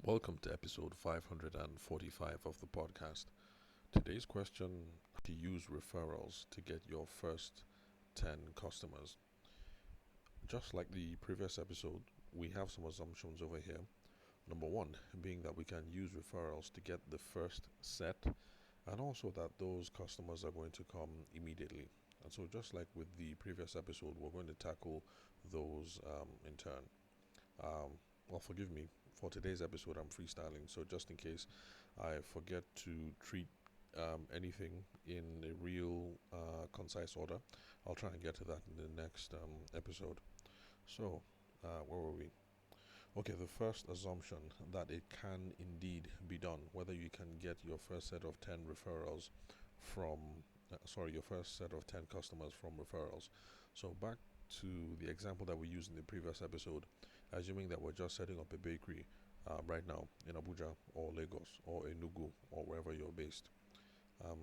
Welcome to episode 545 of the podcast. Today's question: to use referrals to get your first 10 customers. Just like the previous episode, we have some assumptions over here. Number one being that we can use referrals to get the first set, and also that those customers are going to come immediately. And so, just like with the previous episode, we're going to tackle those in turn. Forgive me. For today's episode, I'm freestyling, so just in case I forget to treat anything in a real concise order, I'll try and get to that in the next episode. So, where were we? Okay, the first assumption that it can indeed be done, whether you can get your first set of 10 referrals from, your first set of 10 customers from referrals. So, back to the example that we used in the previous episode, assuming that we're just setting up a bakery right now in Abuja or Lagos or Enugu or wherever you're based. Um,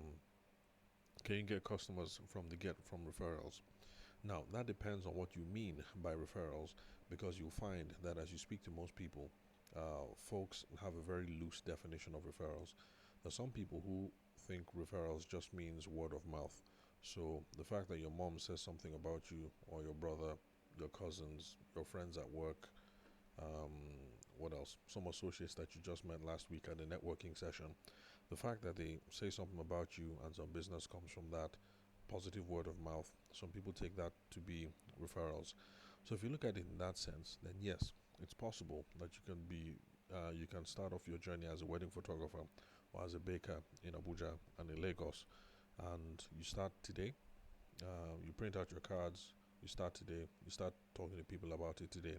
can you get customers from the get from referrals? Now, that depends on what you mean by referrals, because you'll find that as you speak to most people, folks have a very loose definition of referrals. There's some people who think referrals just means word of mouth. So the fact that your mom says something about you, or your brother, your cousins, your friends at work, what else? Some associates that you just met last week at a networking session. The fact that they say something about you and some business comes from that, positive word of mouth, some people take that to be referrals. So if you look at it in that sense, then yes, it's possible that you can start off your journey as a wedding photographer or as a baker in Abuja and in Lagos, and you start today. You print out your cards. You start today. You start talking to people about it today,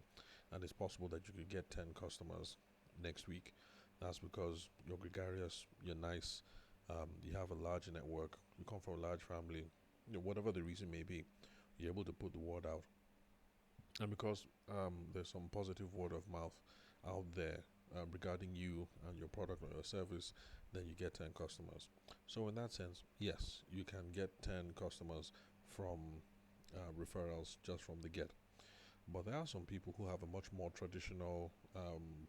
and it's possible that you could get 10 customers next week. That's because you're gregarious, you're nice, you have a large network, you come from a large family, whatever the reason may be, you're able to put the word out. And because there's some positive word of mouth out there regarding you and your product or your service, then you get 10 customers. So, in that sense, yes, you can get 10 customers from referrals just from the get. But there are some people who have a much more traditional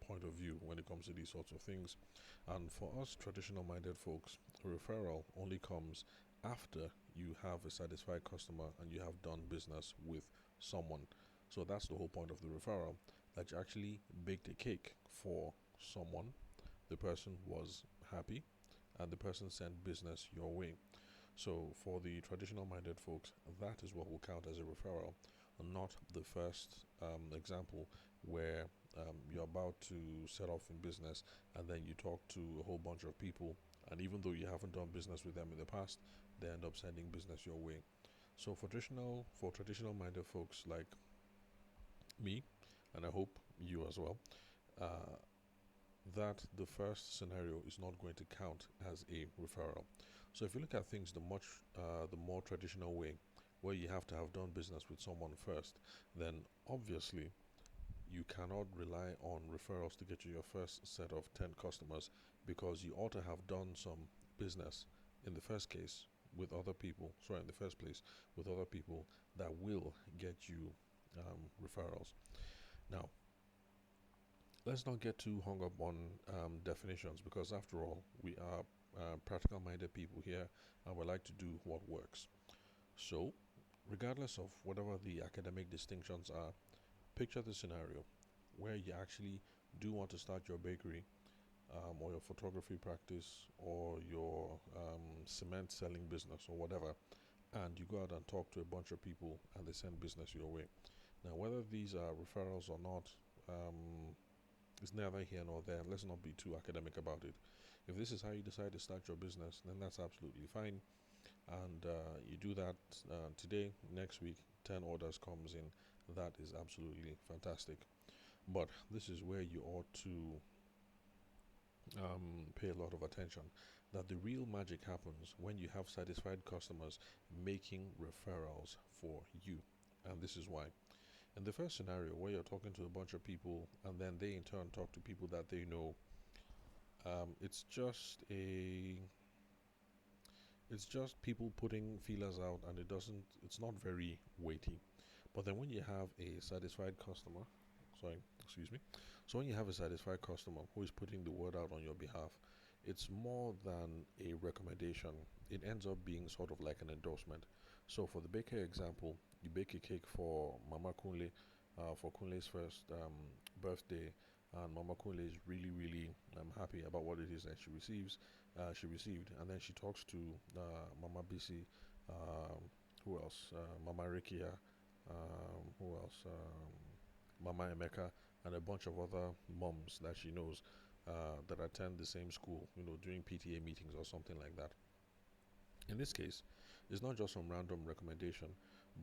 point of view when it comes to these sorts of things. And for us traditional minded folks, a referral only comes after you have a satisfied customer and you have done business with someone. So that's the whole point of the referral, that you actually baked a cake for someone, the person was happy, and the person sent business your way. So for the traditional minded folks, that is what will count as a referral, not the first example where you're about to set off in business and then you talk to a whole bunch of people, and even though you haven't done business with them in the past, they end up sending business your way. So for traditional minded folks like me, and I hope you as well, uh, that the first scenario is not going to count as a referral. So if you look at things the more traditional way, where you have to have done business with someone first, then obviously you cannot rely on referrals to get you your first set of 10 customers, because you ought to have done some business in the first case with other people, sorry, in the first place with other people that will get you referrals. Now, let's not get too hung up on definitions, because after all, we are practical minded people here and we like to do what works. So, regardless of whatever the academic distinctions are, picture the scenario where you actually do want to start your bakery, or your photography practice, or your cement selling business, or whatever, and you go out and talk to a bunch of people and they send business your way. Now, whether these are referrals or not, it's neither here nor there. Let's not be too academic about it. If this is how you decide to start your business, then that's absolutely fine. And you do that today, next week, 10 orders comes in. That is absolutely fantastic. But this is where you ought to pay a lot of attention. That the real magic happens when you have satisfied customers making referrals for you. And this is why. In the first scenario, where you're talking to a bunch of people and then they in turn talk to people that they know, it's just people putting feelers out, and it's not very weighty. But then when you have a satisfied customer, satisfied. Excuse me. So when you have a satisfied customer who is putting the word out on your behalf, it's more than a recommendation. It ends up being sort of like an endorsement. So for the baker example, you bake a cake for Mama Kunle, for Kunle's first birthday, and Mama Kunle is really, really happy about what it is that she received, and then she talks to Mama Bisi, um, who else? Mama Rikia, who else? Mama Emeka, and a bunch of other moms that she knows that attend the same school, during PTA meetings or something like that. In this case, it's not just some random recommendation,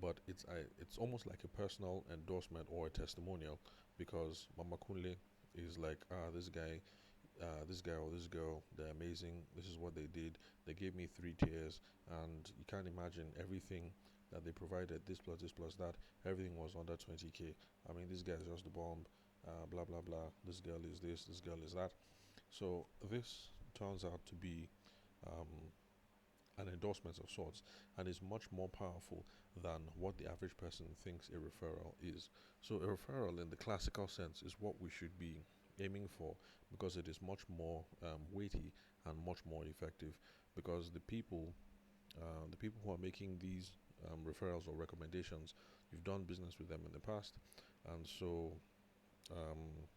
but it's almost like a personal endorsement or a testimonial, because Mama Kunle is like, this guy or this girl, they're amazing. This is what they did. They gave me 3 tiers, and you can't imagine everything that they provided. This plus that, everything was under 20k. I mean, this guy's just the bomb. Blah blah blah. This girl is this. This girl is that. So this turns out to be um, an endorsement of sorts, and is much more powerful than what the average person thinks a referral is. So a referral in the classical sense is what we should be aiming for, because it is much more weighty and much more effective, because the people who are making these referrals or recommendations, you've done business with them in the past, and so um,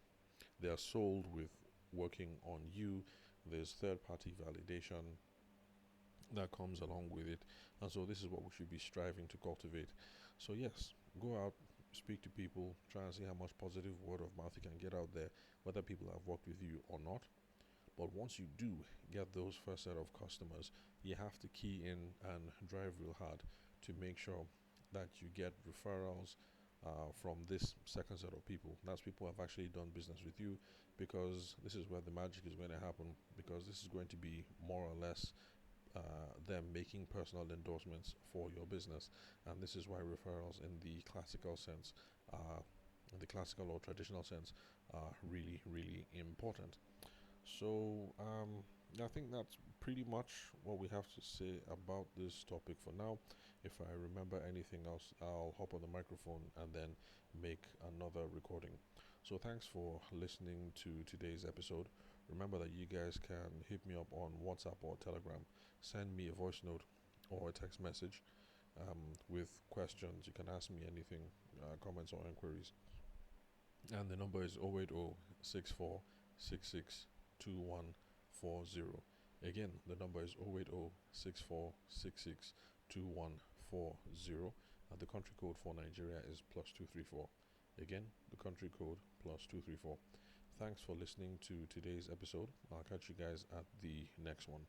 they are sold with working on you. There's third party validation that comes along with it. And so this is what we should be striving to cultivate. So yes, go out, speak to people, try and see how much positive word of mouth you can get out there, whether people have worked with you or not. But once you do get those first set of customers, you have to key in and drive real hard to make sure that you get referrals from this second set of people. That's people who have actually done business with you, because this is where the magic is going to happen, because this is going to be more or less them making personal endorsements for your business. And this is why referrals in the classical sense, in the classical or traditional sense, are really, really important. So I think that's pretty much what we have to say about this topic for now. If I remember anything else, I'll hop on the microphone and then make another recording. So thanks for listening to today's episode. Remember that you guys can hit me up on WhatsApp or Telegram. Send me a voice note or a text message with questions. You can ask me anything, comments or inquiries. And the number is 080 Again, the number is 080 and the country code for Nigeria is +234. Again, the country code +234. Thanks for listening to today's episode. I'll catch you guys at the next one.